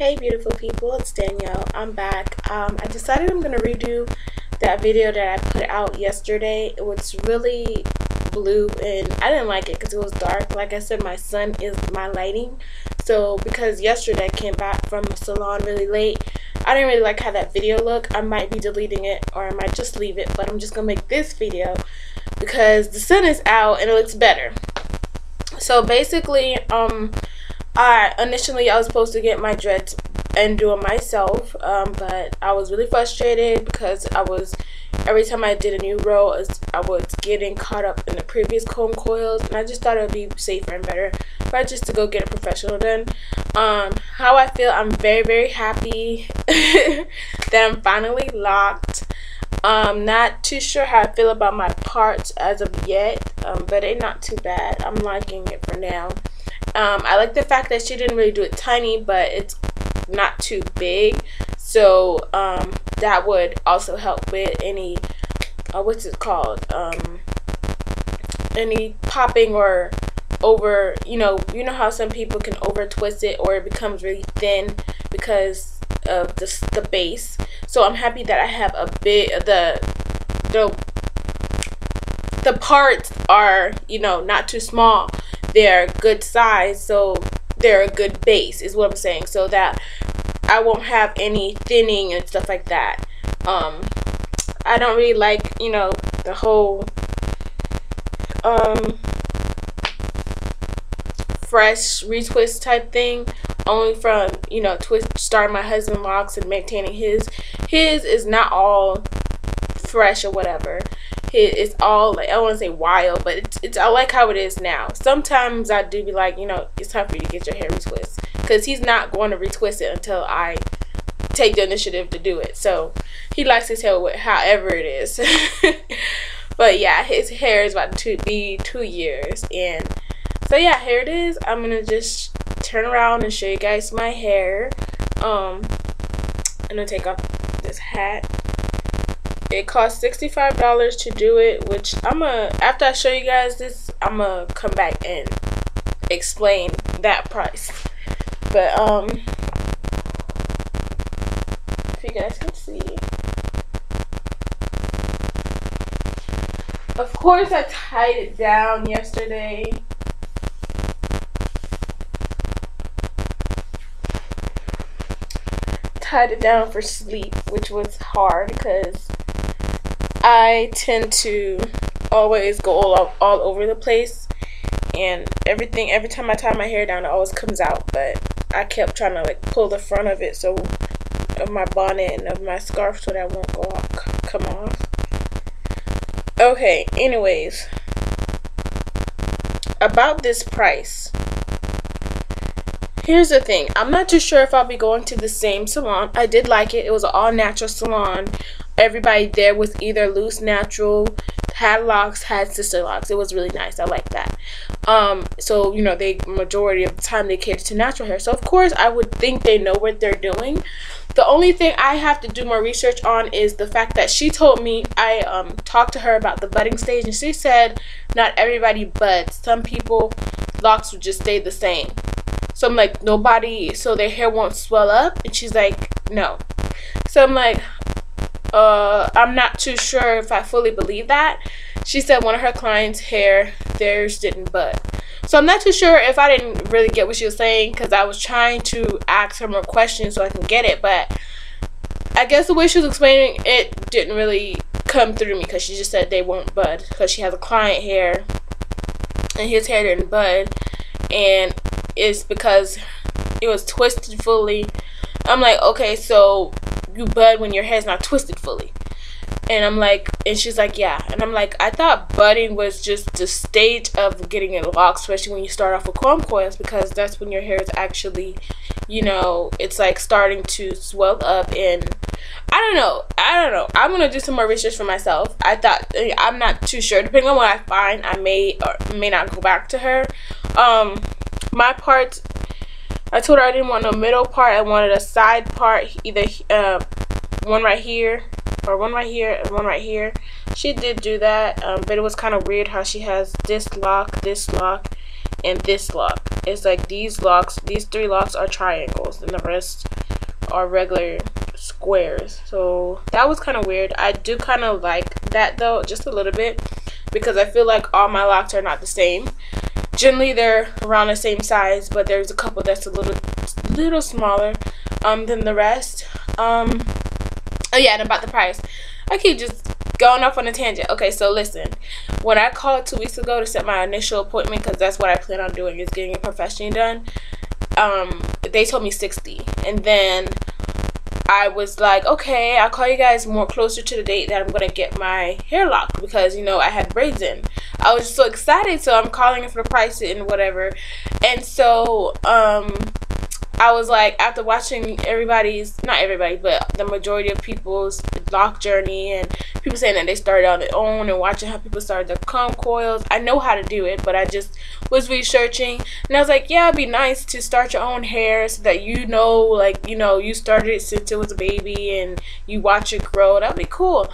Hey beautiful people, it's Danielle. I'm back. I decided I'm going to redo that video that I put out yesterday. It was really blue and I didn't like it because it was dark. Like I said, my sun is my lighting. So because yesterday I came back from the salon really late, I didn't really like how that video looked. I might be deleting it or I might just leave it, but I'm just going to make this video because the sun is out and it looks better. So basically, initially I was supposed to get my dreads and do it myself, but I was really frustrated because every time I did a new row, I was getting caught up in the previous comb coils, and I just thought it would be safer and better if I just to go get a professional done. How I feel, I'm very happy that I'm finally locked. Not too sure how I feel about my parts as of yet, but they're not too bad. I'm liking it for now. I like the fact that she didn't really do it tiny, but it's not too big, so that would also help with any what's it called, any popping or over, you know how some people can over twist it or it becomes really thin because of the base. So I'm happy that I have a bit of the parts are, not too small. They're good size, so they're a good base is what I'm saying, so that I won't have any thinning and stuff like that. I don't really like, the whole fresh retwist type thing, only from, starting my husband locks and maintaining his is not all fresh or whatever. It's all, like, I don't want to say wild, but it's I like how it is now. Sometimes I do be like, it's time for you to get your hair retwist, because he's not going to retwist it until I take the initiative to do it. So he likes his hair with however it is. But yeah, his hair is about to be 2 years, and so yeah, here it is. I'm gonna just turn around and show you guys my hair. I'm gonna take off this hat. It cost $65 to do it, which after I show you guys this, I'm gonna come back and explain that price. But if you guys can see, of course I tied it down yesterday. Tied it down for sleep, which was hard because I tend to always go all over the place, and every time I tie my hair down, it always comes out. But I kept trying to pull the front of it, so of my bonnet and of my scarf, so that won't come off. Okay, anyways, about this price. Here's the thing, I'm not too sure if I'll be going to the same salon. I did like it. It was an all natural salon. Everybody there was either loose, natural, had locks, had sister locks. It was really nice. I like that. So they majority of the time they cater to natural hair. So of course I would think they know what they're doing. The only thing I have to do more research on is the fact that she told me, I talked to her about the budding stage, and she said not everybody buds. Some people locks would just stay the same. So I'm like, nobody, so their hair won't swell up? And she's like, no. So I'm like, I'm not too sure if I fully believe that. She said one of her clients' hair, theirs didn't bud. So I'm not too sure if I didn't really get what she was saying, because I was trying to ask her more questions so I can get it. But I guess the way she was explaining it didn't really come through me, because she just said they won't bud because she has a client hair and his hair didn't bud, and it's because it was twisted fully. I'm like, okay, so you bud when your hair's not twisted fully. And I'm like, and she's like, yeah. And I'm like, I thought budding was just the stage of getting it locked, especially when you start off with comb coils, because that's when your hair is actually, it's like starting to swell up. And I don't know. I'm gonna do some more research for myself. I'm not too sure. Depending on what I find, I may or may not go back to her. My parts, I told her I didn't want no middle part. I wanted a side part, either one right here or one right here and one right here. She did do that, but it was kind of weird how she has this lock, and this lock. It's like these three locks are triangles, and the rest are regular squares. So that was kind of weird. I do kind of like that though, just a little bit, because I feel like all my locks are not the same. Generally they're around the same size, but there's a couple that's a little smaller than the rest. Oh yeah, and about the price, I keep just going off on a tangent. Okay, so listen, when I called 2 weeks ago to set my initial appointment, because that's what I plan on doing, is getting it professionally done, they told me 60, and then I was like, okay, I'll call you guys more closer to the date that I'm gonna get my hair locked, because you know I had braids in. I was just so excited, so I'm calling for the price and whatever. And so I was like, after watching not everybody, but the majority of people's lock journey, and people saying that they started on their own, and watching how people started their comb coils, I know how to do it, but I just was researching, and I was like, yeah, it'd be nice to start your own hair so that you know, like, you know, you started it since it was a baby and you watch it grow. That'd be cool.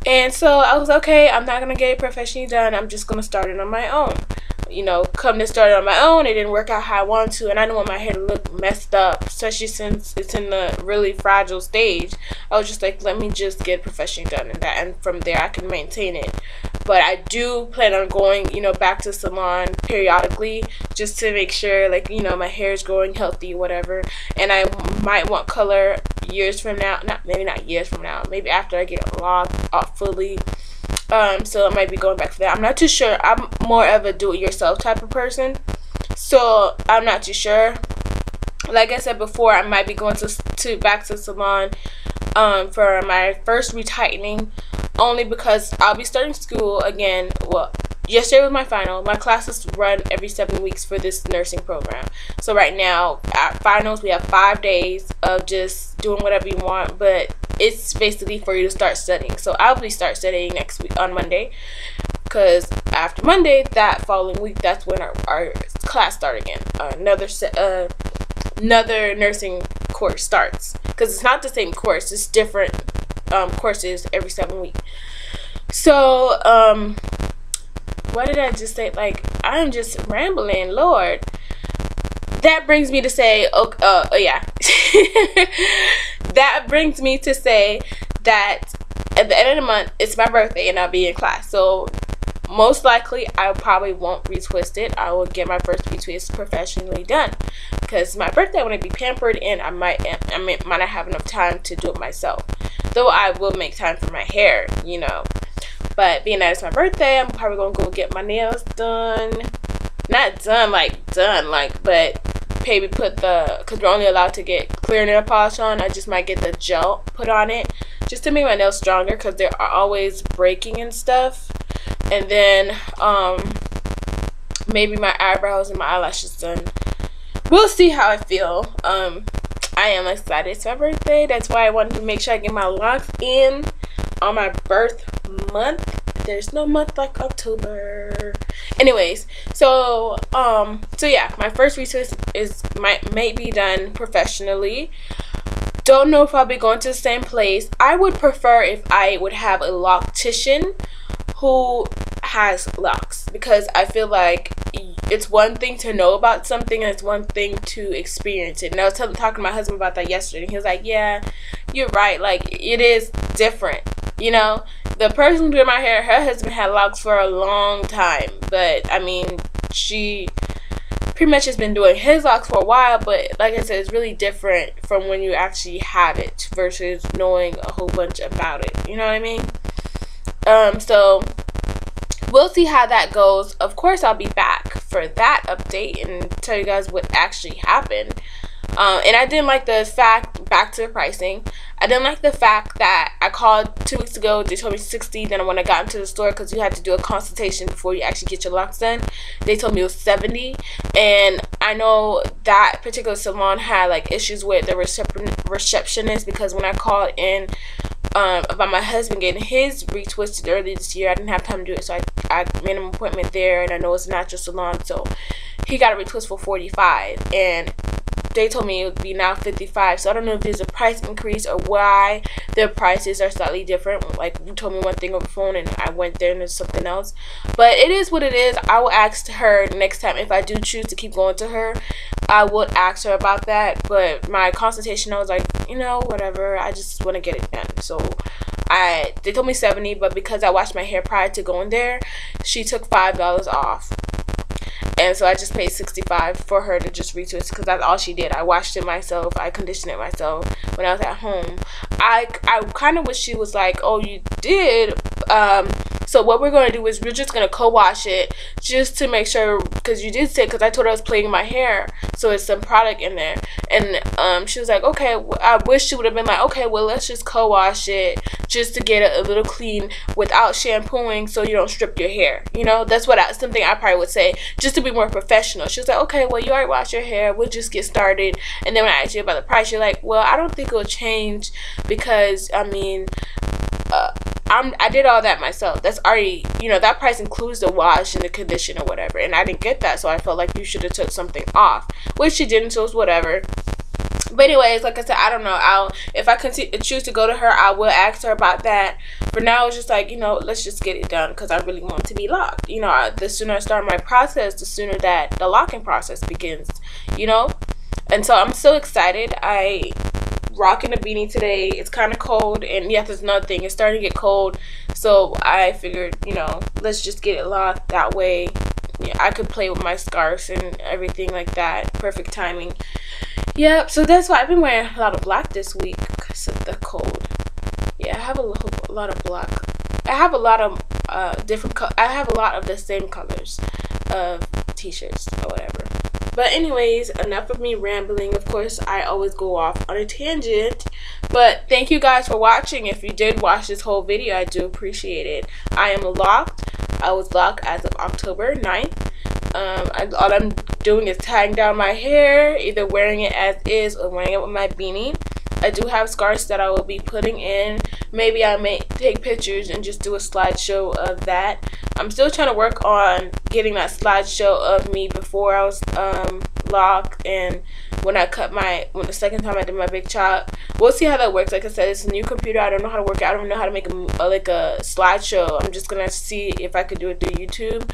And so I was okay, I'm not gonna get it professionally done, I'm just gonna start it on my own. You know, come to start it on my own, it didn't work out how I wanted to, and I don't want my hair to look messed up, especially since it's in the really fragile stage. I was just like, let me just get professionally done, and from there I can maintain it. But I do plan on going, you know, back to the salon periodically, just to make sure, like, you know, my hair is growing healthy, whatever. And I might want color years from now, maybe not years from now, maybe after I get it locked off fully. So I might be going back for that. I'm not too sure. I'm more of a do-it-yourself type of person, so I'm not too sure. Like I said before, I might be going back to the salon for my first retightening, only because I'll be starting school again. Well, yesterday was my final. My classes run every 7 weeks for this nursing program. So right now, at finals, we have 5 days of just doing whatever you want, but it's basically for you to start studying. So I'll be start studying next week on Monday, because after Monday, that following week, that's when our class starts again. Another nursing course starts, because it's not the same course, it's different courses every 7 weeks. So what did I just say? Like, I'm just rambling, Lord. That brings me to say, yeah. That brings me to say that at the end of the month, it's my birthday and I'll be in class. So most likely, I probably won't retwist it. I will get my first retwist professionally done, because my birthday, I want to be pampered, and I might not have enough time to do it myself. Though I will make time for my hair, you know. But being that it's my birthday, I'm probably gonna go get my nails done. Not done, but maybe put because we're only allowed to get clear nail polish on. I just might get the gel put on it, just to make my nails stronger, because they are always breaking and stuff. And then maybe my eyebrows and my eyelashes done. We'll see how I feel. I am excited. It's my birthday. That's why I wanted to make sure I get my locks in on my birth month. There's no month like October. Anyways, so yeah, my first retwist may be done professionally. Don't know if I'll be going to the same place. I would prefer if I would have a loctician who has locks, because I feel like it's one thing to know about something and it's one thing to experience it. And I was talking to my husband about that yesterday, and he was like, yeah, you're right, like, it is different, you know. The person who did my hair, her husband had locks for a long time, but I mean, she pretty much has been doing his locks for a while. But like I said, it's really different from when you actually have it versus knowing a whole bunch about it, you know what I mean? So we'll see how that goes. Of course, I'll be back for that update and tell you guys what actually happened. And I didn't like the fact, back to the pricing, I didn't like the fact that I called 2 weeks ago, they told me 60, then when I got into the store, because you had to do a consultation before you actually get your locks done, they told me it was 70, and I know that particular salon had like issues with the receptionist, because when I called in about my husband getting his retwisted earlier this year, I didn't have time to do it, so I made an appointment there, and I know it's a natural salon, so he got a retwist for $45, and they told me it would be now $55. So I don't know if there's a price increase or why their prices are slightly different. Like, you told me one thing over the phone and I went there and there's something else. But it is what it is. I will ask her next time if I do choose to keep going to her. I would ask her about that, but my consultation, I was like, you know, whatever, I just want to get it done. So they told me $70, but because I washed my hair prior to going there, she took $5 off. And so I just paid $65 for her to just retwist, because that's all she did. I washed it myself. I conditioned it myself when I was at home. I kind of wish she was like, oh, you did. So what we're going to do is we're just going to co-wash it just to make sure, because you did say, because I told her I was playing my hair, so it's some product in there. And she was like, okay, I wish she would have been like, okay, well, let's just co-wash it just to get it a little clean without shampooing, so you don't strip your hair. You know, that's something I probably would say, just to be more professional. She was like, okay, well, you already washed your hair, we'll just get started. And then when I asked you about the price, you're like, well, I don't think it'll change, because I mean, I did all that myself. That's already, you know, that price includes the wash and the condition or whatever, and I didn't get that, so I felt like you should have took something off, which she didn't, so it's whatever. But anyways, like I said, I don't know. If I choose to go to her, I will ask her about that. For now, it's just like, you know, let's just get it done, because I really want to be locked. You know, the sooner I start my process, the sooner that the locking process begins, you know. And so I'm so excited. I rocking a beanie today. It's kind of cold, and yes, there's another thing, it's starting to get cold, so I figured, you know, let's just get it locked. That way, yeah, I could play with my scarves and everything like that. Perfect timing. Yep, so that's why I've been wearing a lot of black this week, because of the cold. Yeah, I have a lot of black. I have a lot of I have a lot of the same colors of t-shirts or whatever. But anyways, enough of me rambling. Of course, I always go off on a tangent. But thank you guys for watching. If you did watch this whole video, I do appreciate it. I am locked. I was locked as of October 9th. All I'm doing is tying down my hair, either wearing it as is or wearing it with my beanie. I do have scarves that I will be putting in. Maybe I may take pictures and just do a slideshow of that. I'm still trying to work on getting that slideshow of me before I was locked, and when the second time I did my big chop. We'll see how that works. Like I said, it's a new computer. I don't know how to work it. I don't know how to make a slideshow. I'm just gonna see if I could do it through YouTube.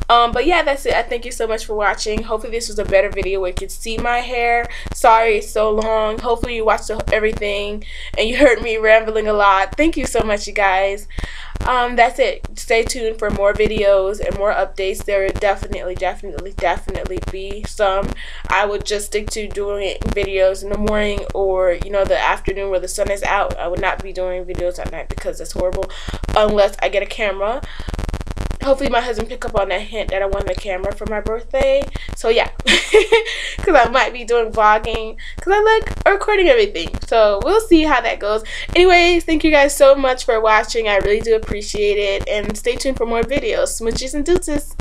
But yeah, that's it. I thank you so much for watching. Hopefully this was a better video where you could see my hair. Sorry it's so long. Hopefully you watched everything and you heard me rambling a lot. Thank you so much, you guys. That's it. Stay tuned for more videos and more updates. There will definitely be some. I would just stick to doing videos in the morning, or you know, the afternoon where the sun is out. I would not be doing videos at night because it's horrible unless I get a camera. Hopefully my husband pick up on that hint that I wanted a camera for my birthday. So yeah, because I might be doing vlogging, because I like recording everything. So we'll see how that goes. Anyways, thank you guys so much for watching. I really do appreciate it, and stay tuned for more videos. Smooches and deuces.